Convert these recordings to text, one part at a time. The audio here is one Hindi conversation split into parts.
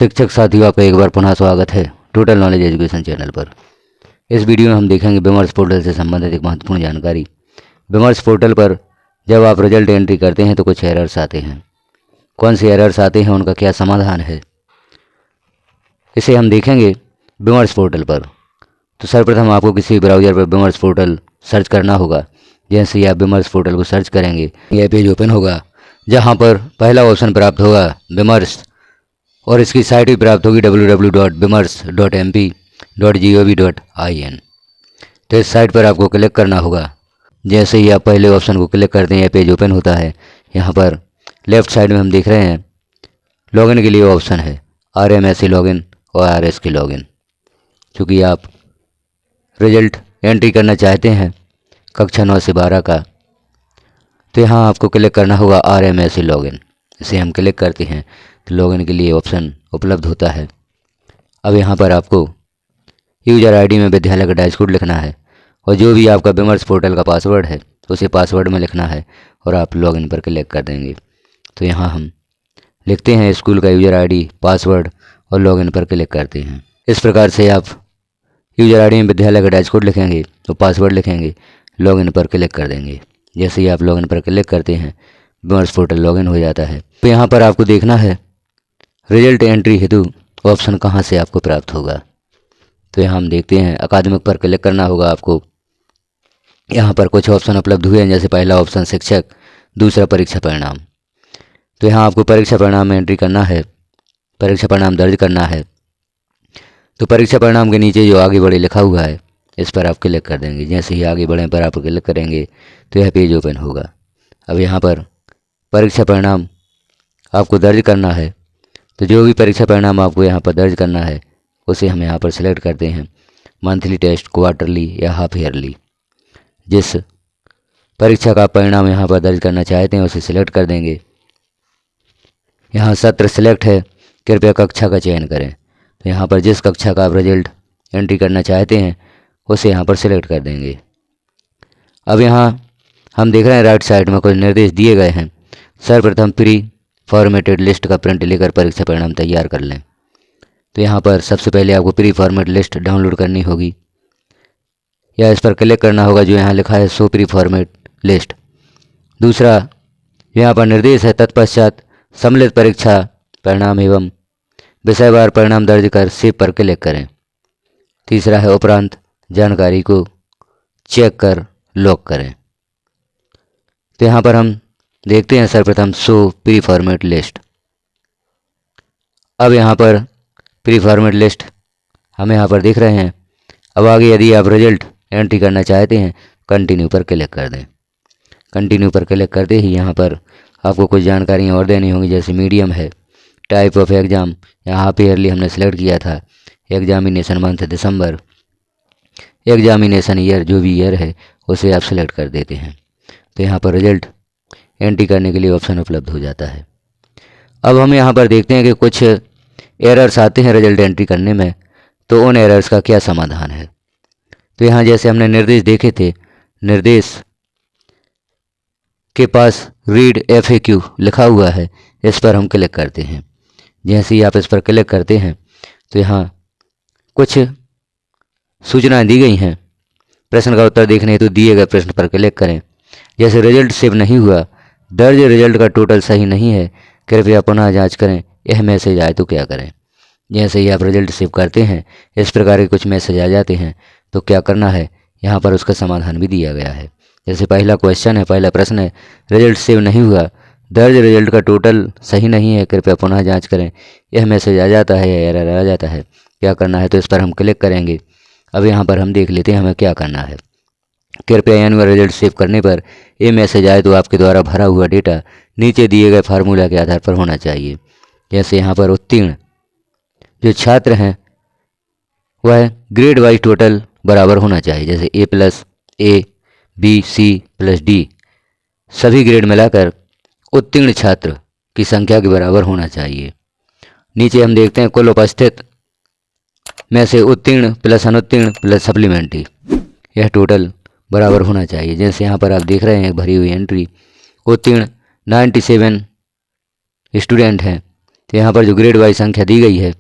शिक्षक साथियों, आपका एक बार पुनः स्वागत है टोटल नॉलेज एजुकेशन चैनल पर। इस वीडियो में हम देखेंगे विमर्श पोर्टल से संबंधित एक महत्वपूर्ण जानकारी। विमर्श पोर्टल पर जब आप रिजल्ट एंट्री करते हैं तो कुछ एरर्स आते हैं। कौन से एरर्स आते हैं, उनका क्या समाधान है, इसे हम देखेंगे विमर्श पोर्टल पर। तो सर्वप्रथम आपको किसी ब्राउज़र पर विमर्श पोर्टल सर्च करना होगा। जैसे ही आप विमर्श पोर्टल को सर्च करेंगे, यह पेज ओपन होगा जहाँ पर पहला ऑप्शन प्राप्त होगा विमर्श, और इसकी साइट भी प्राप्त होगी www.vimarsh.mp.gov.in। तो इस साइट पर आपको क्लिक करना होगा। जैसे ही आप पहले ऑप्शन को क्लिक करते हैं, यह पेज ओपन होता है। यहाँ पर लेफ़्ट साइड में हम देख रहे हैं लॉगिन के लिए ऑप्शन है, RMSE लॉगिन और RSK लॉगिन। चूँकि आप रिजल्ट एंट्री करना चाहते हैं कक्षा 9 से 12 का, तो यहाँ आपको क्लिक करना होगा RMSE लॉगिन। इसे हम क्लिक करते हैं तो लॉगिन के लिए ऑप्शन उपलब्ध होता है। अब यहाँ पर आपको यूज़र आईडी में विद्यालय का डाइस कोड लिखना है, और जो भी आपका विमर्श पोर्टल का पासवर्ड है उसे पासवर्ड में लिखना है, और आप लॉगिन पर क्लिक कर देंगे। तो यहाँ हम लिखते हैं स्कूल का यूज़र आईडी, पासवर्ड, और लॉगिन पर क्लिक करते हैं। इस प्रकार से आप यूज़र आईडी में विद्यालय का डाइस कोड लिखेंगे तो पासवर्ड लिखेंगे, लॉगिन पर क्लिक कर देंगे। जैसे ही आप लॉगिन पर क्लिक करते हैं, विमर्श पोर्टल लॉगिन हो जाता है। तो यहाँ पर आपको देखना है रिजल्ट एंट्री हेतु ऑप्शन कहाँ से आपको प्राप्त होगा। तो यहाँ हम देखते हैं अकादमिक पर क्लिक करना होगा आपको। यहाँ पर कुछ ऑप्शन उपलब्ध हुए हैं, जैसे पहला ऑप्शन शिक्षक, दूसरा परीक्षा परिणाम। तो यहाँ आपको परीक्षा परिणाम में एंट्री करना है, परीक्षा परिणाम दर्ज करना है। तो परीक्षा परिणाम के नीचे जो आगे बढ़े लिखा हुआ है, इस पर आप क्लिक कर देंगे। जैसे ही आगे बढ़े पर आप क्लिक करेंगे तो यह पेज ओपन होगा। अब यहाँ पर परीक्षा परिणाम आपको दर्ज करना है। तो जो भी परीक्षा परिणाम आपको यहाँ पर दर्ज करना है उसे हम यहाँ पर सिलेक्ट करते हैं, मंथली टेस्ट, क्वार्टरली या हाफ ईयरली। जिस परीक्षा का परिणाम यहाँ पर दर्ज करना चाहते हैं उसे सिलेक्ट कर देंगे। यहाँ सत्र सिलेक्ट है, कृपया कक्षा का चयन करें। तो यहाँ पर जिस कक्षा का आप रिजल्ट एंट्री करना चाहते हैं उसे यहाँ पर सिलेक्ट कर देंगे। अब यहाँ हम देख रहे हैं राइट साइड में कुछ निर्देश दिए गए हैं। सर्वप्रथम प्री फॉर्मेटेड लिस्ट का प्रिंट लेकर परीक्षा परिणाम तैयार कर लें। तो यहाँ पर सबसे पहले आपको प्री फॉर्मेट लिस्ट डाउनलोड करनी होगी, या इस पर क्लिक करना होगा जो यहाँ लिखा है शो प्री फॉर्मेट लिस्ट। दूसरा यहाँ पर निर्देश है तत्पश्चात सम्मिलित परीक्षा परिणाम एवं विषयवार परिणाम दर्ज कर सेव पर क्लिक करें। तीसरा है उपरांत जानकारी को चेक कर लॉक करें। तो यहाँ पर हम देखते हैं सर्वप्रथम शो प्री फॉर्मेट लिस्ट। अब यहाँ पर प्री फॉर्मेट लिस्ट हम यहाँ पर देख रहे हैं। अब आगे यदि आप रिजल्ट एंट्री करना चाहते हैं, कंटिन्यू पर क्लिक कर दें। कंटिन्यू पर क्लिक करते ही यहाँ पर आपको कुछ जानकारियाँ और देनी होंगी, जैसे मीडियम है, टाइप ऑफ एग्ज़ाम, यहाँ हाफ ईयरली हमने सेलेक्ट किया था, एग्जामिनेशन मंथ दिसंबर, एग्जामिनेशन ईयर जो भी ईयर है उसे आप सेलेक्ट कर देते हैं। तो यहाँ पर रिजल्ट एंट्री करने के लिए ऑप्शन उपलब्ध हो जाता है। अब हम यहाँ पर देखते हैं कि कुछ एरर्स आते हैं रिजल्ट एंट्री करने में, तो उन एरर्स का क्या समाधान है। तो यहाँ जैसे हमने निर्देश देखे थे, निर्देश के पास रीड FAQ लिखा हुआ है, इस पर हम क्लिक करते हैं। जैसे ही आप इस पर क्लिक करते हैं तो यहाँ कुछ सूचनाएं दी गई हैं। प्रश्न का उत्तर देखने हेतु दिए गए प्रश्न पर क्लिक करें। जैसे रिजल्ट सेव नहीं हुआ, दर्ज रिजल्ट का टोटल सही नहीं है, कृपया पुनः जांच करें, यह मैसेज आए तो क्या करें। जैसे ही आप रिजल्ट सेव करते हैं, इस प्रकार के कुछ मैसेज आ जाते हैं, तो क्या करना है, यहाँ पर उसका समाधान भी दिया गया है। जैसे पहला क्वेश्चन है, पहला प्रश्न है, रिजल्ट सेव नहीं हुआ, दर्ज रिजल्ट का टोटल सही नहीं है, कृपया पुनः जाँच करें, यह मैसेज आ जाता है या एरर आ जाता है। क्या करना है, तो इस पर हम क्लिक करेंगे। अब यहाँ पर हम देख लेते हैं हमें क्या करना है। कृपया एनुअल रिजल्ट सेव करने पर ये मैसेज आए तो आपके द्वारा भरा हुआ डेटा नीचे दिए गए फार्मूला के आधार पर होना चाहिए। जैसे यहाँ पर उत्तीर्ण जो छात्र हैं वह ग्रेड वाइज टोटल बराबर होना चाहिए, जैसे A+, A, B, C+ D सभी ग्रेड मिलाकर उत्तीर्ण छात्र की संख्या के बराबर होना चाहिए। नीचे हम देखते हैं कुल उपस्थित में से उत्तीर्ण प्लस अनुत्तीर्ण प्लस सप्लीमेंट्री, यह टोटल बराबर होना चाहिए। जैसे यहाँ पर आप देख रहे हैं भरी हुई एंट्री, उत्तीर्ण 97 स्टूडेंट हैं, तो यहाँ पर जो ग्रेड वाइज संख्या दी गई है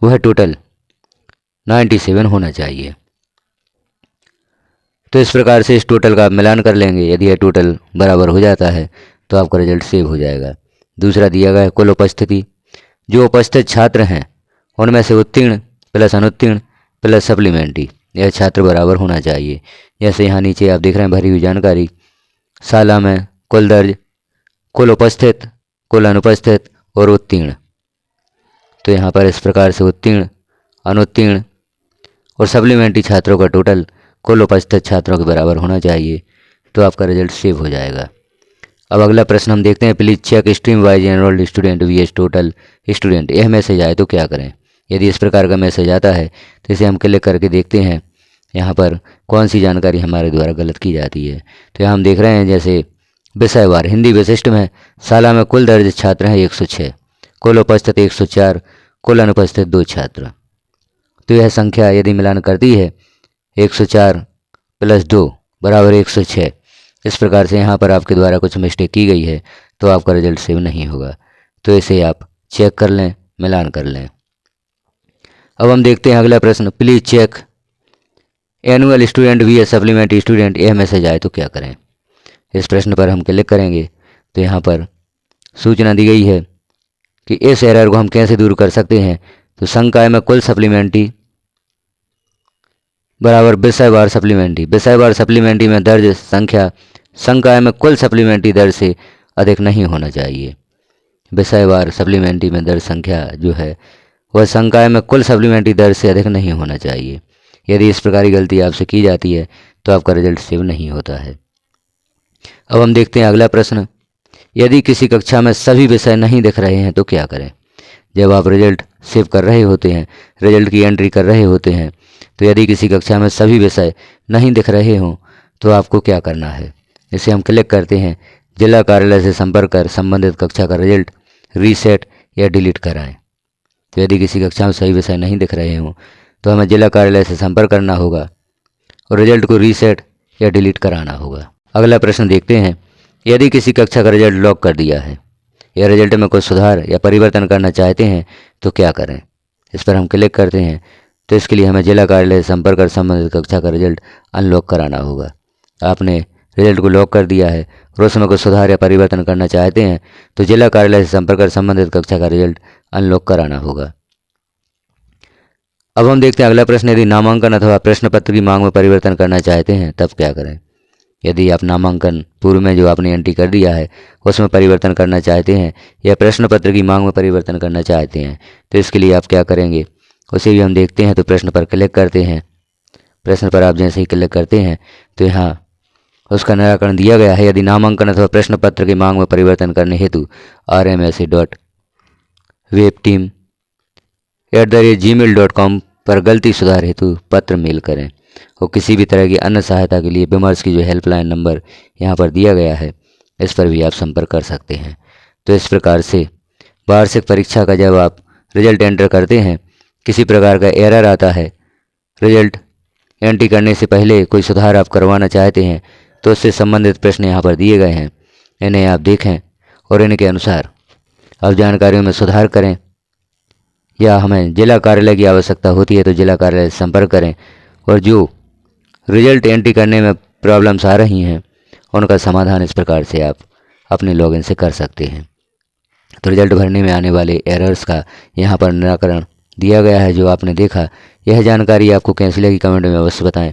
वह टोटल 97 होना चाहिए। तो इस प्रकार से इस टोटल का आप मिलान कर लेंगे। यदि यह टोटल बराबर हो जाता है तो आपका रिजल्ट सेव हो जाएगा। दूसरा दिया गया है कुल उपस्थिति। जो उपस्थित छात्र हैं उनमें से उत्तीर्ण प्लस अनुत्तीर्ण प्लस सप्लीमेंट्री यह छात्र बराबर होना चाहिए। जैसे यहाँ नीचे आप देख रहे हैं भरी हुई जानकारी, शाला में कुल दर्ज, कुल उपस्थित, कुल अनुपस्थित और उत्तीर्ण। तो यहाँ पर इस प्रकार से उत्तीर्ण, अनुत्तीर्ण और सप्लीमेंट्री छात्रों का टोटल कुल उपस्थित छात्रों के बराबर होना चाहिए, तो आपका रिजल्ट सेव हो जाएगा। अब अगला प्रश्न हम देखते हैं, please check stream wise enrolled student vs total student. यह मैसेज आए तो क्या करें। यदि इस प्रकार का मैसेज आता है तो इसे हम क्लिक करके देखते हैं यहाँ पर कौन सी जानकारी हमारे द्वारा गलत की जाती है। तो यहाँ हम देख रहे हैं जैसे विषयवार हिंदी विशिष्ट में शाला में कुल दर्ज छात्र हैं 106, कुल उपस्थित 104, कुल अनुपस्थित 2 छात्र। तो यह संख्या यदि मिलान करती है 104 प्लस 2 बराबर 106। इस प्रकार से यहाँ पर आपके द्वारा कुछ मिस्टेक की गई है तो आपका रिजल्ट सेव नहीं होगा। तो इसे आप चेक कर लें, मिलान कर लें। अब हम देखते हैं अगला प्रश्न, please check annual student vs supplementary student. यह मैसेज आए तो क्या करें। इस प्रश्न पर हम क्लिक करेंगे तो यहाँ पर सूचना दी गई है कि इस एरर को हम कैसे दूर कर सकते हैं। तो संकाय में कुल सप्लीमेंट्री बराबर विषयवार सप्लीमेंट्री। विषयवार सप्लीमेंट्री में दर्ज संख्या संकाय में कुल सप्लीमेंट्री दर से अधिक नहीं होना चाहिए। विषयवार सप्लीमेंट्री में दर्ज संख्या जो है वह संकाय में कुल सप्लीमेंट्री दर से अधिक नहीं होना चाहिए। यदि इस प्रकार की गलती आपसे की जाती है तो आपका रिजल्ट सेव नहीं होता है। अब हम देखते हैं अगला प्रश्न, यदि किसी कक्षा में सभी विषय नहीं दिख रहे हैं तो क्या करें। जब आप रिजल्ट सेव कर रहे होते हैं, रिजल्ट की एंट्री कर रहे होते हैं, तो यदि किसी कक्षा में सभी विषय नहीं दिख रहे हों तो आपको क्या करना है। इसे हम क्लिक करते हैं, जिला कार्यालय से संपर्क कर संबंधित कक्षा का रिजल्ट रीसेट या डिलीट कराएं। तो यदि किसी कक्षा में सही विषय नहीं दिख रहे हों तो हमें जिला कार्यालय से संपर्क करना होगा और रिजल्ट को रीसेट या डिलीट कराना होगा। अगला प्रश्न देखते हैं, यदि किसी कक्षा का रिजल्ट लॉक कर दिया है या रिजल्ट में कुछ सुधार या परिवर्तन करना चाहते हैं तो क्या करें। इस पर हम क्लिक करते हैं तो इसके लिए हमें जिला कार्यालय से संपर्क कर संबंधित कक्षा का रिजल्ट अनलॉक कराना होगा। आपने रिजल्ट को लॉक कर दिया है और उसमें कुछ सुधार या परिवर्तन करना चाहते हैं तो जिला कार्यालय से संपर्क कर संबंधित कक्षा का रिजल्ट अनलॉक कराना होगा। अब हम देखते हैं अगला प्रश्न, यदि नामांकन अथवा प्रश्न पत्र की मांग में परिवर्तन करना चाहते हैं तब क्या करें। यदि आप नामांकन पूर्व में जो आपने एंट्री कर दिया है उसमें परिवर्तन करना चाहते हैं या प्रश्न पत्र की मांग में परिवर्तन करना चाहते हैं तो इसके लिए आप क्या करेंगे उसे भी हम देखते हैं। तो प्रश्न पर क्लिक करते हैं। प्रश्न पर आप जैसे ही क्लिक करते हैं तो यहाँ उसका निराकरण दिया गया है। यदि नामांकन अथवा प्रश्न पत्र की मांग में परिवर्तन करने हेतु rmsa.webteam@gmail.com पर गलती सुधार हेतु पत्र मेल करें और किसी भी तरह की अन्य सहायता के लिए विमर्श की जो हेल्पलाइन नंबर यहाँ पर दिया गया है इस पर भी आप संपर्क कर सकते हैं। तो इस प्रकार से वार्षिक परीक्षा का जब आप रिजल्ट एंटर करते हैं, किसी प्रकार का एरर आता है, रिजल्ट एंट्री करने से पहले कोई सुधार आप करवाना चाहते हैं तो उससे संबंधित प्रश्न यहाँ पर दिए गए हैं, इन्हें आप देखें और इनके अनुसार आप जानकारियों में सुधार करें। या हमें जिला कार्यालय की आवश्यकता होती है तो जिला कार्यालय से संपर्क करें और जो रिजल्ट एंट्री करने में प्रॉब्लम्स आ रही हैं उनका समाधान इस प्रकार से आप अपने लॉगिन से कर सकते हैं। तो रिजल्ट भरने में आने वाले एरर्स का यहाँ पर निराकरण दिया गया है जो आपने देखा। यह जानकारी आपको कैसी लगी कमेंट में अवश्य बताएं।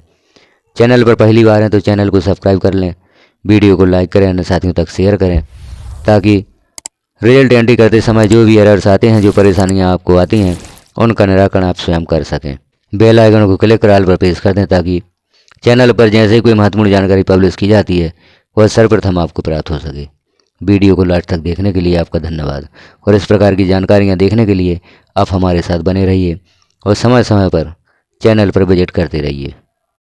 चैनल पर पहली बार हैं तो चैनल को सब्सक्राइब कर लें, वीडियो को लाइक करें, अन्य साथियों तक शेयर करें ताकि रिजल्ट एंट्री करते समय जो भी एरर्स आते हैं, जो परेशानियां आपको आती हैं, उनका निराकरण आप स्वयं कर सकें। बेल आइकन को क्लिक कर ऑल पर प्रेस कर दें ताकि चैनल पर जैसे ही कोई महत्वपूर्ण जानकारी पब्लिश की जाती है वह सर्वप्रथम आपको प्राप्त हो सके। वीडियो को लास्ट तक देखने के लिए आपका धन्यवाद और इस प्रकार की जानकारियाँ देखने के लिए आप हमारे साथ बने रहिए और समय समय पर चैनल पर विजिट करते रहिए।